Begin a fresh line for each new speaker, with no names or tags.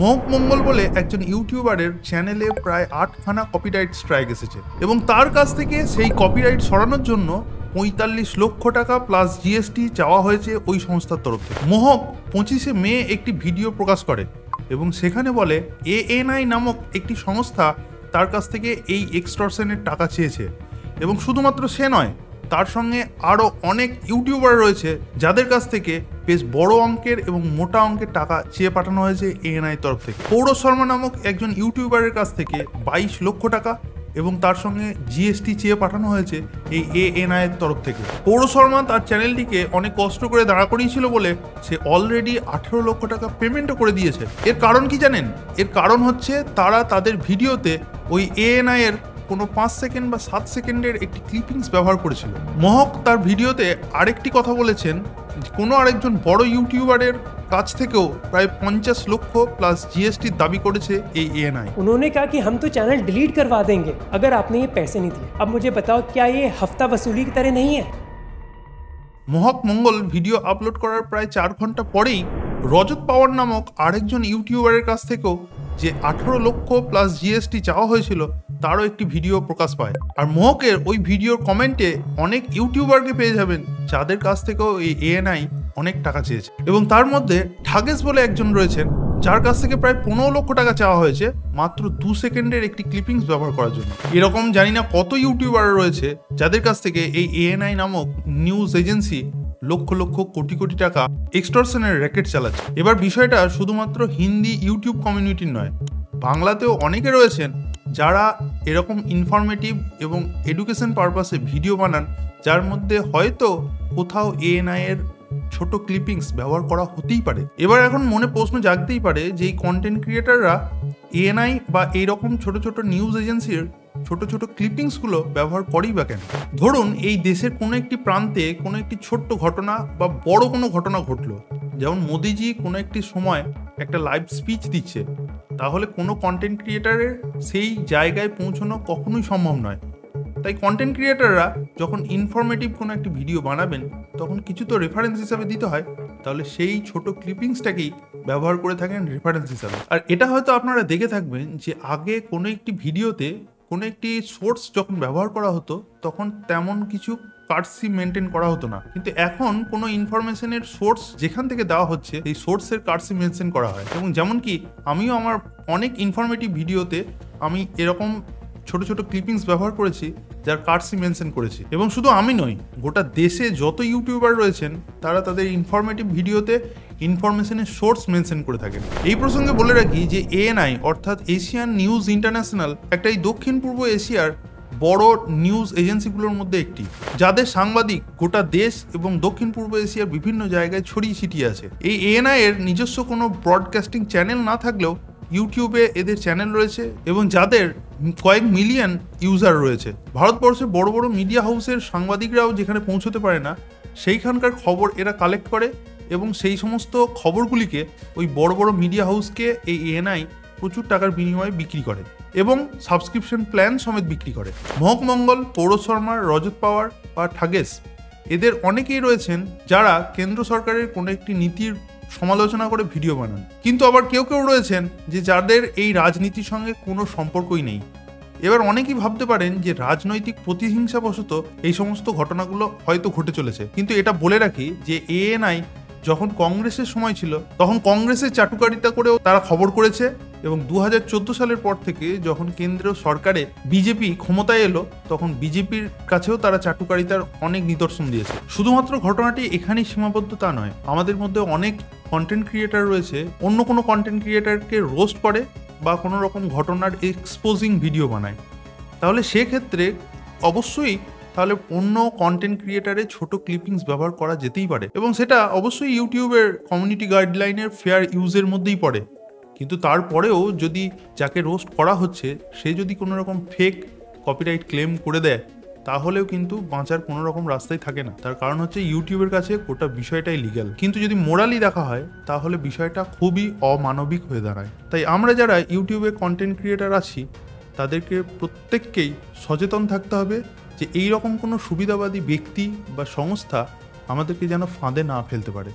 মহক মঙ্গল বলে একজন ইউটিউবারের চ্যানেলে প্রায় 8খানা কপিরাইট স্ট্রাইক এসেছে এবং তার কাছ থেকে সেই কপিরাইট সরানোর জন্য ৪৫ লক্ষ টাকা প্লাস জিএসটি চাওয়া হয়েছে ওই সংস্থার তরফ থেকে। মহক 25শে মে একটি ভিডিও প্রকাশ করে এবং সেখানে বলে ANI নামক একটি সংস্থা তার কাছ থেকে এই এক্সটর্শনের টাকা চেয়েছে এবং শুধুমাত্র সে নয়, তার সঙ্গে আরও অনেক ইউটিউবার রয়েছে যাদের কাছ থেকে বেশ বড় অঙ্কের এবং মোটা অঙ্কের টাকা চেয়ে পাঠানো হয়েছে ANI তরফ থেকে। পৌরজ শর্মা নামক একজন ইউটিউবারের কাছ থেকে 22 লক্ষ টাকা এবং তার সঙ্গে জিএসটি চেয়ে পাঠানো হয়েছে এই ANI এর তরফ থেকে। পৌরজ শর্মা তার চ্যানেলটিকে অনেক কষ্ট করে দাঁড়া করিয়েছিল বলে সে অলরেডি 18 লক্ষ টাকা পেমেন্টও করে দিয়েছে। এর কারণ কি জানেন? এর কারণ হচ্ছে তারা তাদের ভিডিওতে ওই ANI এর কোনো 5 সেকেন্ড বা 7 সেকেন্ডের একটি ক্লিপিংস ব্যবহার করেছিল। মহক তার ভিডিওতে আরেকটি কথা বলেছেন, কোনো আরেকজন বড় ইউটিউবারের কাছ থেকেও প্রায় 50 লক্ষ প্লাস জিএসটি দাবি করেছে এই ANI।
उन्होंने कहा कि हम तो चैनल डिलीट करवा देंगे अगर आपने ये पैसे नहीं दिए। अब मुझे बताओ, क्या ये हफ्ता वसूली की तरह नहीं है?
মহক মঙ্গল ভিডিও আপলোড করার প্রায় 4 ঘন্টা পরেই রজত পাওয়ার নামক আরেকজন ইউটিউবারের কাছ থেকেও যে 18 লক্ষ প্লাস জিএসটি চাওয়া হয়েছিল তারও একটি ভিডিও প্রকাশ পায়। আর মহকের ওই ভিডিওর কমেন্টে অনেক ইউটিউবারকে পেয়ে যাবেন যাদের কাছ থেকেও এই ANI অনেক টাকা চেয়েছে এবং তার মধ্যে ঠাগেস বলে একজন রয়েছেন যার কাছ থেকে প্রায় 15 লক্ষ টাকা চাওয়া হয়েছে মাত্র 2 সেকেন্ডের একটি ক্লিপিংস ব্যবহার করার জন্য। এরকম জানি না কত ইউটিউবার রয়েছে যাদের কাছ থেকে এই ANI নামক নিউজ এজেন্সি লক্ষ লক্ষ কোটি কোটি টাকা এক্সটর্শনের র্যাকেট চালাচ্ছে। এবার বিষয়টা শুধুমাত্র হিন্দি ইউটিউব কমিউনিটির নয়, বাংলাতেও অনেকে রয়েছেন যারা এরকম ইনফরমেটিভ এবং এডুকেশন পারপাসে ভিডিও বানান যার মধ্যে হয়তো কোথাও ANI এর ছোট ক্লিপিংস ব্যবহার করা হতেই পারে। এবার এখন মনে প্রশ্ন জাগতেই পারে যে এই কন্টেন্ট ক্রিয়েটাররা ANI বা এইরকম ছোট ছোট নিউজ এজেন্সির ছোট ছোট ক্লিপিংসগুলো ব্যবহার করেই বা কেন? ধরুন এই দেশের কোনো একটি প্রান্তে কোনো একটি ছোট্ট ঘটনা বা বড় কোনো ঘটনা ঘটলো, যেমন মোদিজি কোনো একটি সময় একটা লাইভ স্পিচ দিচ্ছে, তাহলে কোনো কন্টেন্ট ক্রিয়েটারের সেই জায়গায় পৌঁছানো কখনোই সম্ভব নয়। তাই কন্টেন্ট ক্রিয়েটাররা যখন ইনফরমেটিভ কোনো একটি ভিডিও বানাবেন তখন কিছু তো রেফারেন্স হিসাবে দিতে হয়, তাহলে সেই ছোট ক্লিপিংসটাকেই ব্যবহার করে থাকেন রেফারেন্স হিসাবে। আর এটা হয়তো আপনারা দেখে থাকবেন যে আগে কোনো একটি ভিডিওতে কোনো একটি সোর্স যখন ব্যবহার করা হতো তখন তেমন কিছু কার্সি মেনটেন করা হতো না, কিন্তু এখন কোনো ইনফরমেশনের সোর্স যেখান থেকে দেওয়া হচ্ছে এই সোর্সের কার্সি মেনশন করা হয়। এবং যেমন কি আমিও আমার অনেক ইনফরমেটিভ ভিডিওতে আমি এরকম ছোট ছোট ক্লিপিংস ব্যবহার করেছি যার কার্সি মেনশন করেছি। এবং শুধু আমি নই, গোটা দেশে যত ইউটিউবার রয়েছেন তারা তাদের ইনফরমেটিভ ভিডিওতে ইনফরমেশনের সোর্স মেনশন করে থাকেন। এই প্রসঙ্গে বলে রাখি যে ANI অর্থাৎ এশিয়ান নিউজ ইন্টারন্যাশনাল একটা এই দক্ষিণ পূর্ব এশিয়ার বড় নিউজ এজেন্সিগুলোর মধ্যে একটি, যাদের সাংবাদিক গোটা দেশ এবং দক্ষিণ পূর্ব এশিয়ার বিভিন্ন জায়গায় ছড়িয়ে ছিটিয়ে আছে। এই ANI এর নিজস্ব কোনো ব্রডকাস্টিং চ্যানেল না থাকলেও ইউটিউবে এদের চ্যানেল রয়েছে এবং যাদের কয়েক মিলিয়ন ইউজার রয়েছে। ভারতবর্ষে বড় বড় মিডিয়া হাউসের সাংবাদিকরাও যেখানে পৌঁছতে পারে না সেইখানকার খবর এরা কালেক্ট করে এবং সেই সমস্ত খবরগুলিকে ওই বড় বড় মিডিয়া হাউসকে এই ANI প্রচুর টাকার বিনিময়ে বিক্রি করে এবং সাবস্ক্রিপশন প্ল্যান সমেত বিক্রি করে। মহক মঙ্গল, পৌরজ শর্মা, রজত পাওয়ার বা ঠাগেস এদের অনেকেই রয়েছেন যারা কেন্দ্র সরকারের কোনো একটি নীতির সমালোচনা করে ভিডিও বানান, কিন্তু আবার কেউ কেউ রয়েছেন যে যাদের এই রাজনীতির সঙ্গে কোনো সম্পর্কই নেই। এবার অনেকেই ভাবতে পারেন যে রাজনৈতিক প্রতিহিংসাবশত এই সমস্ত ঘটনাগুলো হয়তো ঘটে চলেছে, কিন্তু এটা বলে রাখি যে ANI যখন কংগ্রেসের সময় ছিল তখন কংগ্রেসের চাটুকারিতা করেও তারা খবর করেছে এবং 2014 সালের পর থেকে যখন কেন্দ্রীয় সরকারে বিজেপি ক্ষমতায় এলো তখন বিজেপির কাছেও তারা চাটুকারিতার অনেক নিদর্শন দিয়েছে। শুধুমাত্র ঘটনাটি এখানেই সীমাবদ্ধ তা নয়, আমাদের মধ্যে অনেক কন্টেন্ট ক্রিয়েটার রয়েছে অন্য কোনো কন্টেন্ট ক্রিয়েটারকে রোস্ট করে বা কোনো রকম ঘটনার এক্সপোজিং ভিডিও বানায়, তাহলে সেক্ষেত্রে অবশ্যই তাহলে অন্য কন্টেন্ট ক্রিয়েটারের ছোট ক্লিপিংস ব্যবহার করা যেতেই পারে এবং সেটা অবশ্যই ইউটিউবের কমিউনিটি গাইডলাইনের ফেয়ার ইউজের মধ্যেই পড়ে। কিন্তু তারপরেও যদি যাকে রোস্ট করা হচ্ছে সে যদি কোনো রকম ফেক কপিরাইট ক্লেম করে দেয় তাহলেও কিন্তু বাঁচার কোনো রকম রাস্তাই থাকে না। তার কারণ হচ্ছে ইউটিউবের কাছে গোটা বিষয়টাই লিগ্যাল, কিন্তু যদি মোরালি দেখা হয় তাহলে বিষয়টা খুবই অমানবিক হয়ে দাঁড়ায়। তাই আমরা যারা ইউটিউবে কন্টেন্ট ক্রিয়েটার আছি তাদেরকে প্রত্যেককেই সচেতন থাকতে হবে যে এই রকম কোনো সুবিধাবাদী ব্যক্তি বা সংস্থা আমাদেরকে যেন ফাঁদে না ফেলতে পারে।